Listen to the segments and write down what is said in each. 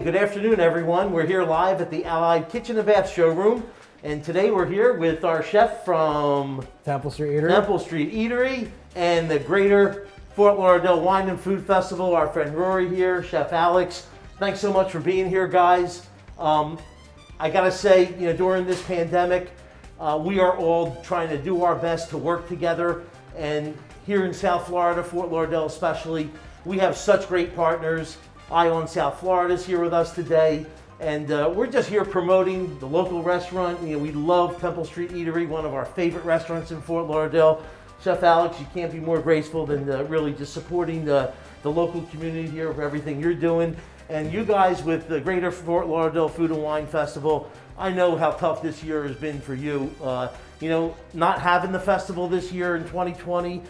Good afternoon, everyone. We're here live at the Allied Kitchen and Bath Showroom, and today we're here with our chef from Temple Street Eatery and the Greater Fort Lauderdale Wine and Food Festival. Our friend Rory here, Chef Alex. Thanks so much for being here, guys. I gotta say, during this pandemic, we are all trying to do our best to work together, and here in South Florida, Fort Lauderdale especially, we have such great partners. Ion South Florida is here with us today, and we're just here promoting the local restaurant. We love Temple Street Eatery, one of our favorite restaurants in Fort Lauderdale. Chef Alex, you can't be more graceful than really just supporting the local community here for everything you're doing. And you guys with the Greater Fort Lauderdale Food and Wine Festival, I know how tough this year has been for you. Not having the festival this year in 2020,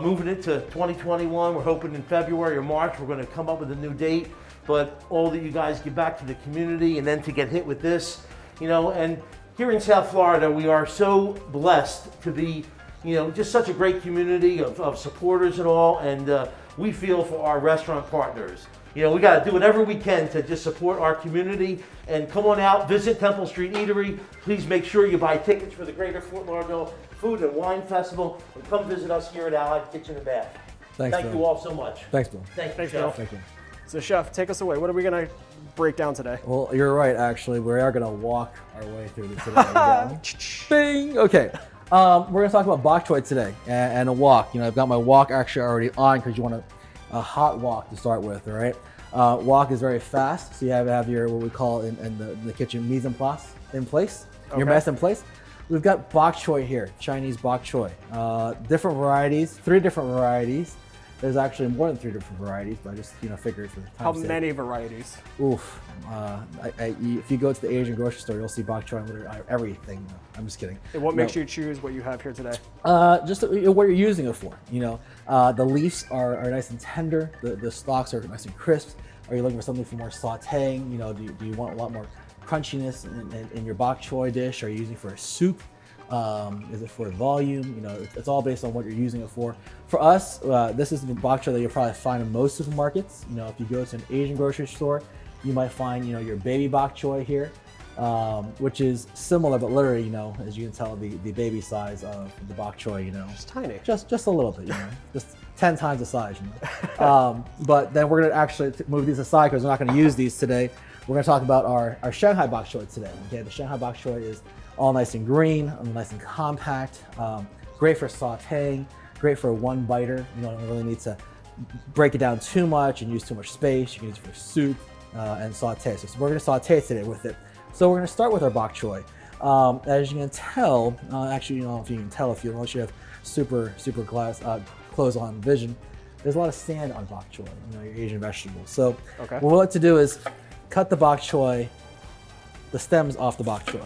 moving it to 2021. We're hoping in February or March we're going to come up with a new date. But all that you guys give back to the community, and then to get hit with this, and here in South Florida, we are so blessed to be, just such a great community of supporters and all. And we feel for our restaurant partners. We got to do whatever we can to just support our community. And come on out, visit Temple Street Eatery. Please make sure you buy tickets for the Greater Fort Lauderdale Food and Wine Festival, and come visit us here at Allied Kitchen and Bath. Thank you all so much. Thanks, Bill. Thank you, Thanks, Chef. Bill. Thank you. So, Chef, take us away. What are we going to break down today? Well, you're right, actually. We are going to walk our way through this today. Bing! Okay. We're going to talk about bok choy today and a wok. I've got my wok actually already on because you want a hot wok to start with, all right? Wok is very fast, so you have your, what we call in the kitchen, mise en place in place, your mess in place. We've got bok choy here, Chinese bok choy. Different varieties, 3 different varieties. There's actually more than 3 different varieties, but I just figured for time's How sake. many varieties? Oof. If you go to the Asian grocery store, you'll see bok choy on literally everything. No, I'm just kidding. And what makes you choose what you have here today? Just what you're using it for. The leaves are nice and tender. The stalks are nice and crisp. Are you looking for something for more sauteing? Do you want a lot more crunchiness in your bok choy dish? Are you using it for a soup? Is it for volume? It's all based on what you're using it for. For us, this is the bok choy that you'll probably find in most supermarkets. If you go to an Asian grocery store, you might find your baby bok choy here, which is similar, but literally, as you can tell, the baby size of the bok choy. Just tiny. Just a little bit. Just 10 times the size. But then we're gonna actually move these aside because we're not gonna use these today. We're gonna talk about our Shanghai bok choy today. Okay, the Shanghai bok choy is all nice and green, nice and compact, great for sauteing, great for a one biter. You don't really need to break it down too much and use too much space. You can use it for soup and saute. So we're gonna saute today with it. So we're gonna start with our bok choy. As you can tell, actually, if you can tell, unless you have super glass close on vision, there's a lot of sand on bok choy, your Asian vegetables. So what we like to do is cut the bok choy, the stems off the bok choy.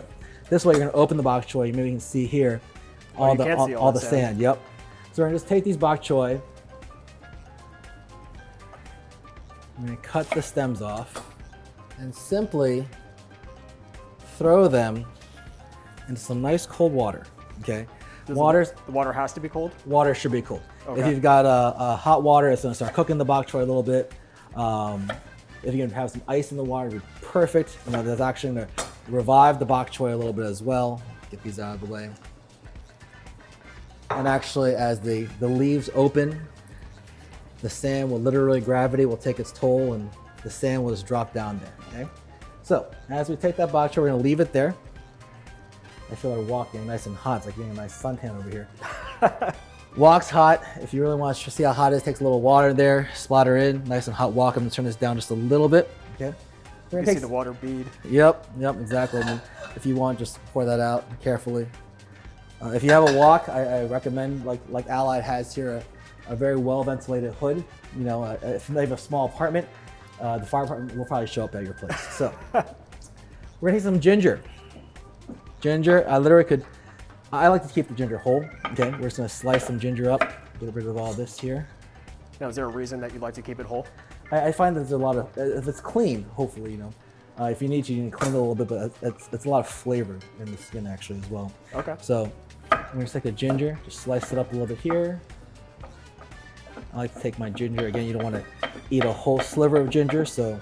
This way you're gonna open the bok choy. Maybe you can see here all the sand. Yep. So we're gonna just take these bok choy. I'm gonna cut the stems off and simply throw them into some nice cold water. Okay. The water has to be cold? Water should be cold. Okay. If you've got a hot water, it's gonna start cooking the bok choy a little bit. If you can have some ice in the water, it'd be perfect. That's actually gonna revive the bok choy a little bit as well. Get these out of the way. And actually, as the leaves open, the sand will gravity will take its toll, and the sand will just drop down there. Okay. So as we take that bok choy, we're gonna leave it there. I feel like wok getting nice and hot. It's like getting a nice suntan over here. Wok's hot. If you really want to see how hot it is, takes a little water there, splatter in, nice and hot wok. I'm gonna turn this down just a little bit. Okay. You can see the water bead. Yep, exactly. If you want, just pour that out carefully. If you have a wok, I recommend, like Allied has here, a very well ventilated hood. If you have a small apartment, the fire department will probably show up at your place. So we're gonna take some ginger. Ginger, I like to keep the ginger whole. Okay, we're just gonna slice some ginger up, get rid of all this here. Now, is there a reason that you'd like to keep it whole? I find that there's a lot of, if it's clean, hopefully, if you need to, you can clean it a little bit, but it's a lot of flavor in the skin actually as well. Okay. So I'm gonna take the ginger, just slice it up a little bit here. I like to take my ginger, again, you don't wanna eat a whole sliver of ginger, so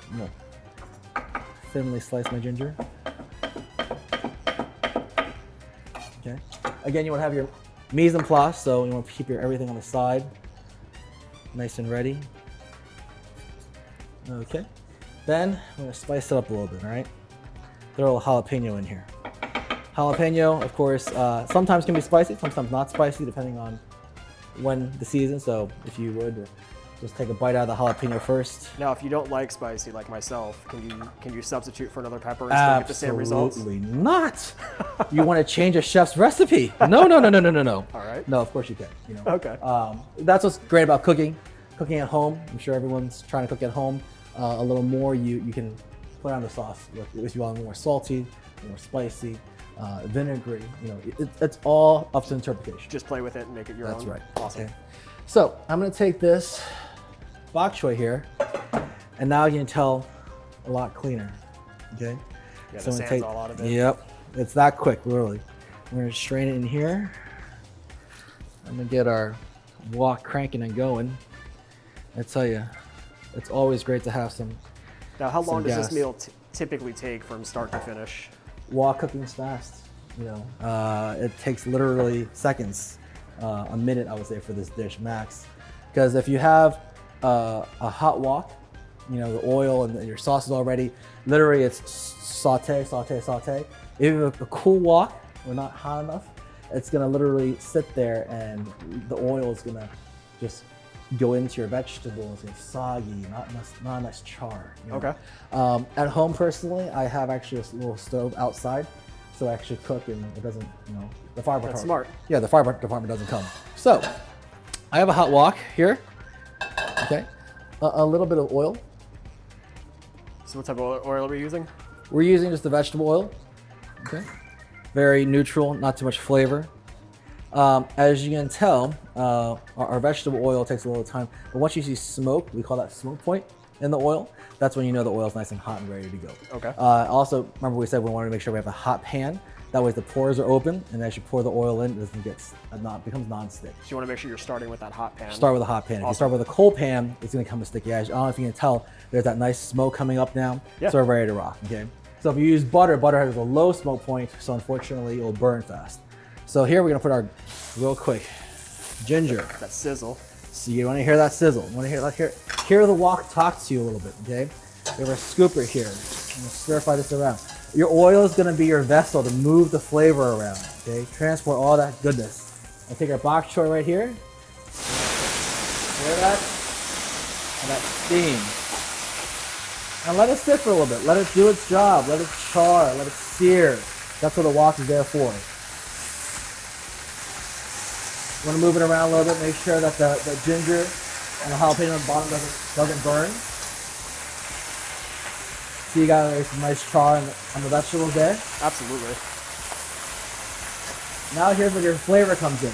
thinly slice my ginger. Okay. Again, you want to have your mise en place, so you want to keep your everything on the side, nice and ready. Okay. Then I'm gonna spice it up a little bit. All right. Throw a little jalapeno in here. Jalapeno, of course, sometimes can be spicy, sometimes not spicy, depending on when the season. So if you would just take a bite out of the jalapeno first. Now, if you don't like spicy like myself, can you substitute for another pepper and still get the same results? Absolutely not. You want to change a chef's recipe? No. All right. No, of course you can. You know. Okay. That's what's great about cooking at home. I'm sure everyone's trying to cook at home. A little more, you can play on the sauce if you want more salty, more spicy, vinegary. You know, it's all up to interpretation. Just play with it and make it your own. That's right. Awesome. Okay. So I'm gonna take this bok choy here, and now you can tell a lot cleaner. Okay. Yeah, So the I'm gonna sand's all out of it. Yep. It's that quick, really. We're gonna strain it in here. I'm gonna get our wok cranking and going. I tell you, it's always great to have some. Now, how long does gas. this meal typically take from start to finish? Wok cooking's fast. You know, it takes literally seconds, a minute, I would say, for this dish max. Because if you have a hot wok, you know, the oil and your sauce is already, literally it's saute. If a cool wok or not hot enough, it's gonna literally sit there and the oil is gonna just go into your vegetables. It's soggy, not enough char. You know? Okay. At home, personally, I have actually a little stove outside, so I actually cook and it doesn't, you know, the fire department. That's smart. Yeah, the fire department doesn't come. So I have a hot wok here. Okay, a little bit of oil. So what type of oil are we using? We're using just the vegetable oil. Okay, very neutral, not too much flavor. As you can tell, our vegetable oil takes a little time, but once you see smoke, we call that smoke point in the oil. That's when you know the oil's nice and hot and ready to go. Okay. Also, remember we said we wanted to make sure we have a hot pan. That way the pores are open, and as you pour the oil in, it doesn't get becomes non-stick. So you want to make sure you're starting with that hot pan. Start with a hot pan. If you Awesome. start with a cold pan, it's gonna come a sticky edge. I don't know if you can tell, there's that nice smoke coming up now. Yeah. So we're ready to rock, okay? So if you use butter has a low smoke point, so unfortunately it will burn fast. So here we're gonna put our, real quick, ginger. That sizzle. So you wanna hear that sizzle. You wanna hear the wok talk to you a little bit, okay? We have our scooper here. I'm gonna stir fry this around. Your oil is gonna be your vessel to move the flavor around, okay? Transport all that goodness. I take our bok choy right here. Hear that? And that steam. And let it sit for a little bit. Let it do its job. Let it char. Let it sear. That's what the wok is there for. You want to move it around a little bit. Make sure that the ginger and the jalapeno on the bottom doesn't burn. See, you got a nice char on the vegetables there. Absolutely. Now here's where your flavor comes in.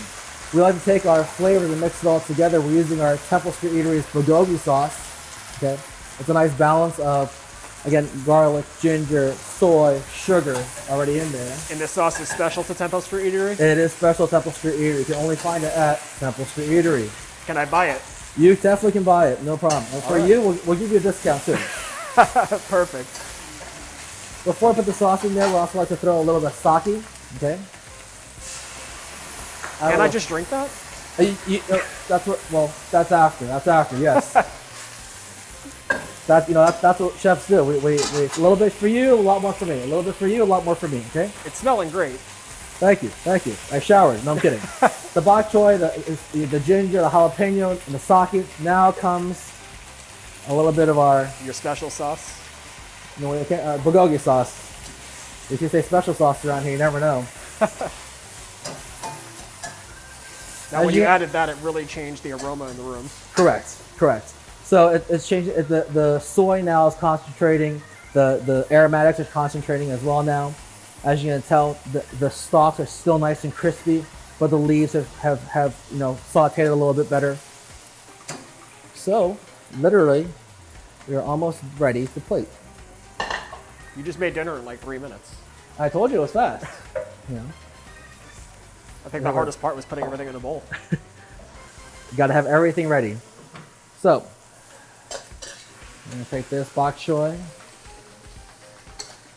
We like to take our flavors and mix it all together. We're using our Temple Street Eatery's bulgogi sauce. Okay, it's a nice balance of, again, garlic, ginger, soy, sugar already in there. And this sauce is special to Temple Street Eatery? It is special Temple Street Eatery. You can only find it at Temple Street Eatery. Can I buy it? You definitely can buy it, no problem. And for right. you, we'll give you a discount too. Perfect. Before I put the sauce in there, we also like to throw a little bit of sake. Okay. Can I just drink that? That's what. Well, that's after. That's after. Yes. That's what chefs do. We a little bit for you, a lot more for me. A little bit for you, a lot more for me. Okay. It's smelling great. Thank you. I showered. No, I'm kidding. The bok choy, the ginger, the jalapeno, and the sake. Now comes a little bit of our Your special sauce. bulgogi sauce. If you say special sauce around here, you never know. Now, when you added that, it really changed the aroma in the room. Correct. So it's changing. The soy now is concentrating. The aromatics are concentrating as well now. As you can tell, the stalks are still nice and crispy, but the leaves have sauteed a little bit better. So literally, we're almost ready to plate. You just made dinner in like 3 minutes. I told you it was fast. You know, I think the hardest part was putting everything in a bowl. you got to have everything ready. So I'm gonna take this bok choy.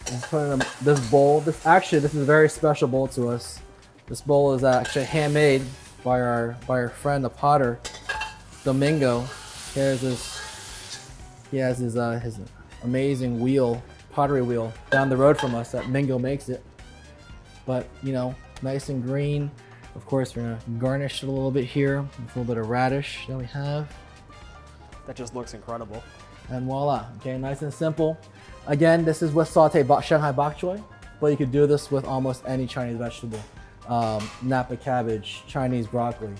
Just put in this bowl. This is a very special bowl to us. This bowl is actually handmade by our friend, the potter, Domingo. He has his amazing wheel, pottery wheel, down the road from us that Mingo makes it. But nice and green. Of course, we're gonna garnish it a little bit here with a little bit of radish that we have. That just looks incredible. And voila, okay, nice and simple. Again, this is with sauteed Shanghai bok choy, but you could do this with almost any Chinese vegetable. Napa cabbage, Chinese broccoli,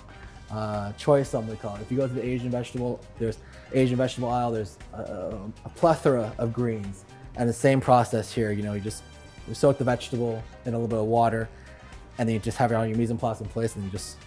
choy, something we call it. If you go to the Asian vegetable aisle, there's a plethora of greens. And the same process here, you soak the vegetable in a little bit of water, and then you just have it on your mise en place in place, and you just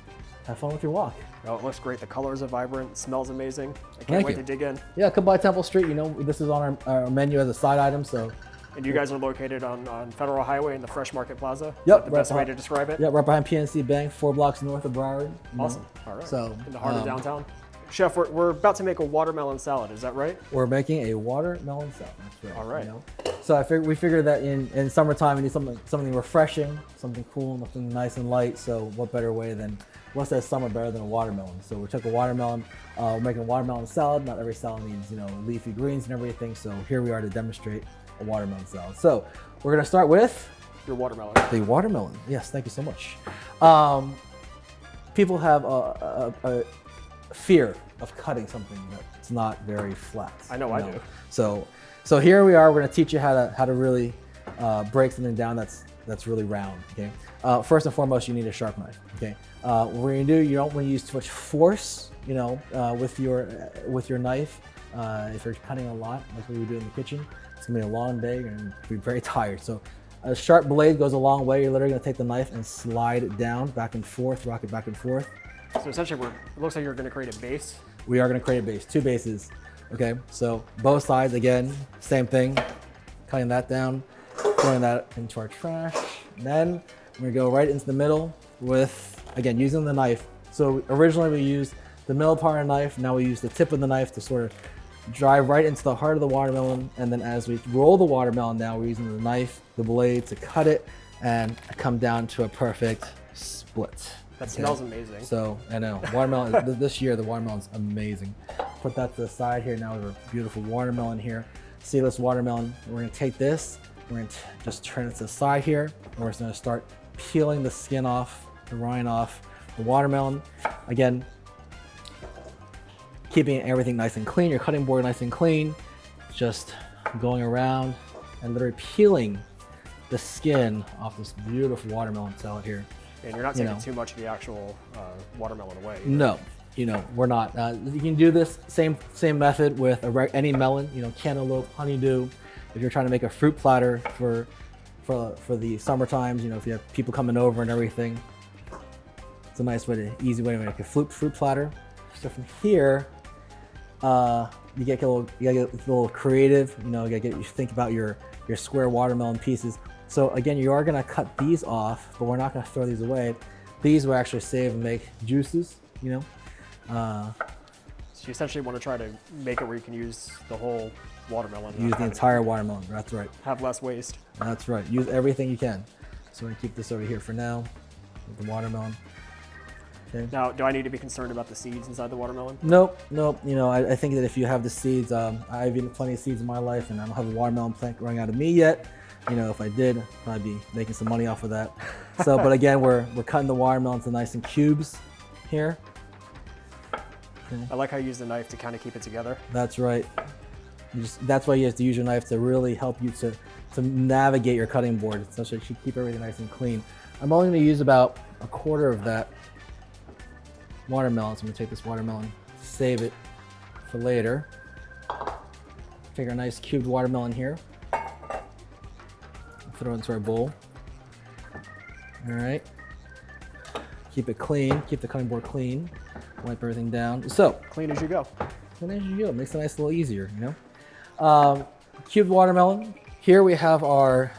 have fun with your wok. Oh, it looks great. The colors are vibrant. It smells amazing. I can't Thank wait you. to dig in. Yeah, come by Temple Street. This is on our menu as a side item, so. And you guys are located on Federal Highway in the Fresh Market Plaza? Is Yep, that the best way to describe it? Yeah, right behind PNC Bank, 4 blocks north of Broward. Awesome. All right. So, in the heart of downtown. Chef, we're about to make a watermelon salad. Is that right? We're making a watermelon salad. That's right. All right. So we figured that in summertime we need something refreshing, something cool, something nice and light. So what better way than what's that summer better than a watermelon? So we took a watermelon. We're making a watermelon salad. Not every salad needs leafy greens and everything. So here we are to demonstrate a watermelon salad. So we're gonna start with Your watermelon. the watermelon. Yes, thank you so much. People have a fear of cutting something that's not very flat. I know. I do. So here we are. We're gonna teach you how to really break something down that's really round. Okay. First and foremost, you need a sharp knife. Okay. What we're gonna do, you don't want to use too much force. With your knife. If you're cutting a lot, like we do in the kitchen, it's gonna be a long day. You're gonna be very tired. So a sharp blade goes a long way. You're literally gonna take the knife and slide it down, back and forth, rock it back and forth. So essentially, it looks like you're going to create a base. We are going to create a base, 2 bases. Okay, so both sides, again, same thing. Cutting that down, throwing that into our trash. And then we're going to go right into the middle with, again, using the knife. So originally we used the middle part of the knife. Now we use the tip of the knife to sort of drive right into the heart of the watermelon. And then as we roll the watermelon now, we're using the knife, the blade to cut it and come down to a perfect split. That smells amazing. So I know watermelon. This year the watermelon's amazing. Put that to the side here. Now we have a beautiful watermelon here, seedless watermelon. We're gonna take this. We're gonna just turn it to the side here. And we're just gonna start peeling the skin off, the rind off the watermelon. Again, keeping everything nice and clean. Your cutting board nice and clean. Just going around and literally peeling the skin off this beautiful watermelon salad here. And you're not taking too much of the actual watermelon away. No, we're not. You can do this same method with any melon. Cantaloupe, honeydew. If you're trying to make a fruit platter for the summer times, if you have people coming over and everything, it's a nice easy way to make a fruit platter. So from here, you gotta get a little creative. You think about your square watermelon pieces. So again, you are gonna cut these off, but we're not gonna throw these away. These will actually save and make juices, So you essentially want to try to make it where you can use the whole watermelon. Use the entire watermelon, that's right. Have less waste. That's right, use everything you can. So we're gonna keep this over here for now, with the watermelon. Okay. Now, do I need to be concerned about the seeds inside the watermelon? Nope. I think that if you have the seeds, I've eaten plenty of seeds in my life, and I don't have a watermelon plant growing out of me yet. If I did, I'd probably be making some money off of that. So, but again, we're cutting the watermelon to nice in cubes here. Okay. I like how you use the knife to kind of keep it together. That's right. That's why you have to use your knife to really help you to navigate your cutting board, so you should keep everything nice and clean. I'm only going to use about a quarter of that watermelon. So I'm going to take this watermelon, save it for later. Take our nice cubed watermelon here. Throw it into our bowl. All right. Keep it clean. Keep the cutting board clean. Wipe everything down. So Clean as you go. clean as you go. Makes it nice, a little easier, Cubed watermelon. Here we have our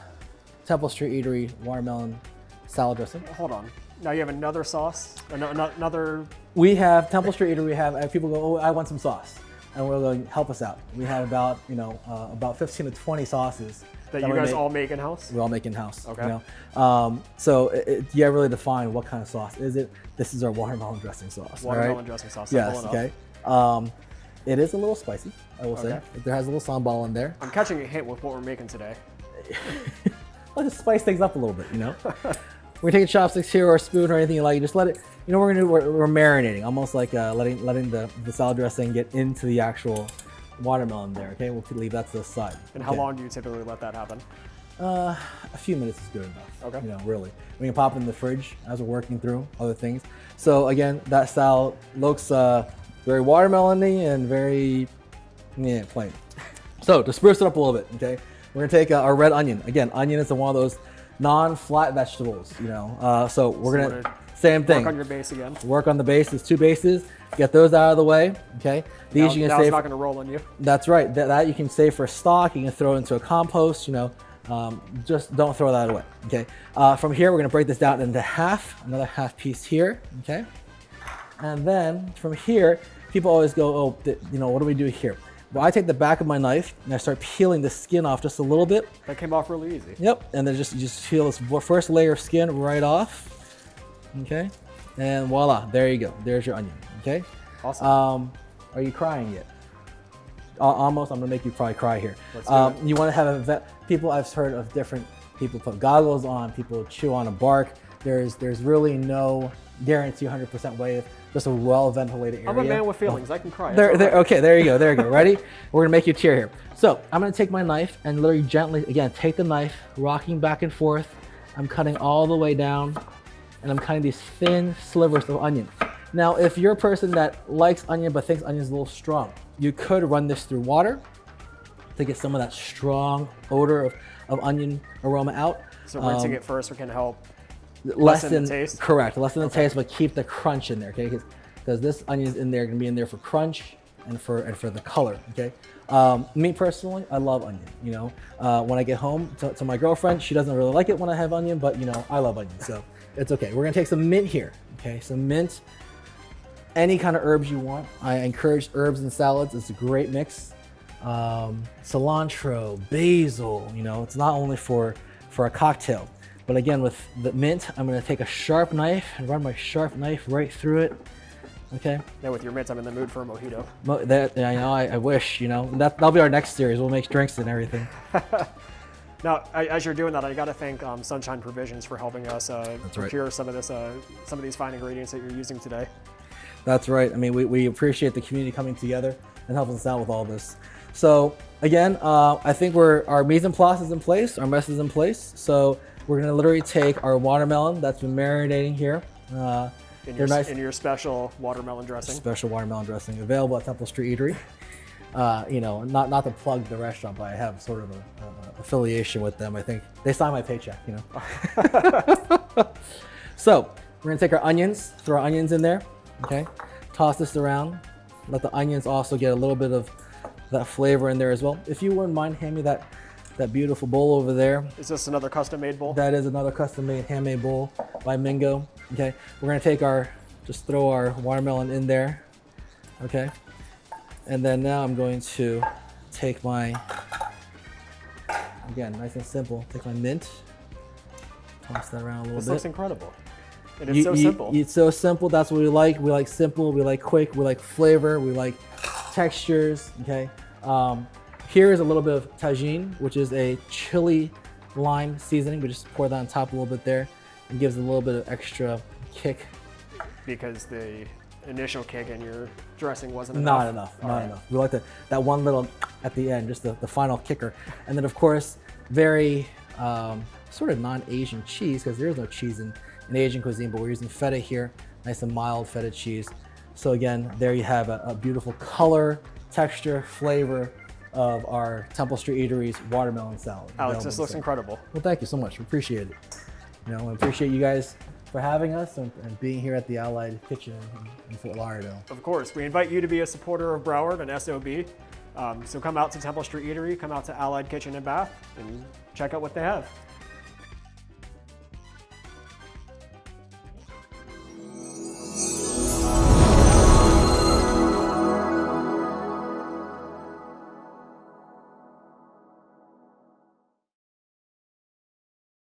Temple Street Eatery watermelon salad dressing. Hold on. Now you have another sauce? Another... We have Temple Street Eatery. We have people go, oh, I want some sauce, and we're going, help us out. We have about 15 to 20 sauces That you we guys make. all make in-house? We all make in-house. Okay. You know? So you really define what kind of sauce is it. This is our watermelon dressing sauce. Watermelon dressing sauce. Yes. Simple enough. Okay. It is a little spicy, I will say. Okay. There has a little sambal in there. I'm catching a hint with what we're making today. Let's just spice things up a little bit, you know. We're taking chopsticks here or a spoon or anything you like. You just let it. You know, we're marinating, almost like letting the salad dressing get into the actual watermelon there. Okay, we'll leave that to the side. And how long do you typically let that happen? A few minutes is good enough. Okay. You know, really. We can pop it in the fridge as we're working through other things. So again, that salad looks very watermelony and very plain. So to spruce it up a little bit, okay, we're gonna take our red onion. Again, onion is one of those non-flat vegetables, you know. So we're gonna same thing. Work on your base again. Work on the base. There's 2 bases. Get those out of the way. Okay. These you can now save. it's not going to roll on you. That's right. That you can save for stock. You can throw into a compost. You know, just don't throw that away. Okay. From here, we're going to break this down into half. Another half piece here. Okay. And then from here, people always go, oh, you know, what do we do here? Well, I take the back of my knife and I start peeling the skin off just a little bit. That came off really easy. Yep. And then you just peel this first layer of skin right off. Okay, and voila, there you go. There's your onion. Okay. Awesome. Are you crying yet? Almost. I'm gonna make you probably cry here. Let's do it. You want to have people. I've heard of different people put goggles on. People chew on a bark. There's really no guarantee 100% way. Just a well ventilated area. I'm a man with feelings. I can cry. Okay, there you go. There you go. Ready? We're gonna make you tear here. So I'm gonna take my knife and literally gently, again, take the knife, rocking back and forth. I'm cutting all the way down. And I'm cutting these thin slivers of onion. Now, if you're a person that likes onion but thinks onion is a little strong, you could run this through water to get some of that strong odor of onion aroma out. So rinsing it first can help lessen the taste? Correct, lessen the taste, but keep the crunch in there, okay? Because this onion is in there, gonna be in there for crunch and for the color, okay? Me personally, I love onion, you know? When I get home to my girlfriend, she doesn't really like it when I have onion, but you know, I love onion, so. It's okay. We're gonna take some mint here. Okay, some mint, any kind of herbs you want. I encourage herbs in salads. It's a great mix. Cilantro, basil. You know, it's not only for a cocktail, but again with the mint, I'm gonna take a sharp knife and run my sharp knife right through it. Okay. Yeah, with your mints, I'm in the mood for a mojito. I know. I wish. You know, that'll be our next series. We'll make drinks and everything. Now, as you're doing that, I got to thank Sunshine Provisions for helping us procure some of these fine ingredients that you're using today. That's right. I mean, we appreciate the community coming together and helping us out with all this. So again, I think our mise en place is in place, our mess is in place. So we're gonna literally take our watermelon that's been marinating here. In your special watermelon dressing. Special watermelon dressing available at Temple Street Eatery. You know, not to plug the restaurant, but I have sort of a affiliation with them. I think they sign my paycheck, you know. So we're gonna take our onions, throw our onions in there, okay? Toss this around. Let the onions also get a little bit of that flavor in there as well. If you wouldn't mind, hand me that beautiful bowl over there. Is this another custom-made bowl? That is another custom-made handmade bowl by Mingo. Okay, we're gonna take just throw our watermelon in there, okay? And then now I'm going to take again, nice and simple, take my mint, toss that around a little bit. This looks incredible. And it's so simple. It's so simple, that's what we like. We like simple, we like quick, we like flavor, we like textures, okay? Here is a little bit of tagine, which is a chili lime seasoning. We just pour that on top a little bit there. It gives a little bit of extra kick. Because the initial kick in your dressing wasn't enough? Not enough. We like that one little at the end, just the final kicker. And then of course, very sort of non-Asian cheese, because there is no cheese in Asian cuisine, but we're using feta here, nice and mild feta cheese. So again, there you have a beautiful color, texture, flavor of our Temple Street Eatery's watermelon salad. Alex, this looks incredible. Well, thank you so much. We appreciate it. You know, I appreciate you guys for having us and being here at the Allied Kitchen in Fort Lauderdale. Of course, we invite you to be a supporter of Broward and SOB. So come out to Temple Street Eatery, come out to Allied Kitchen and Bath, and check out what they have.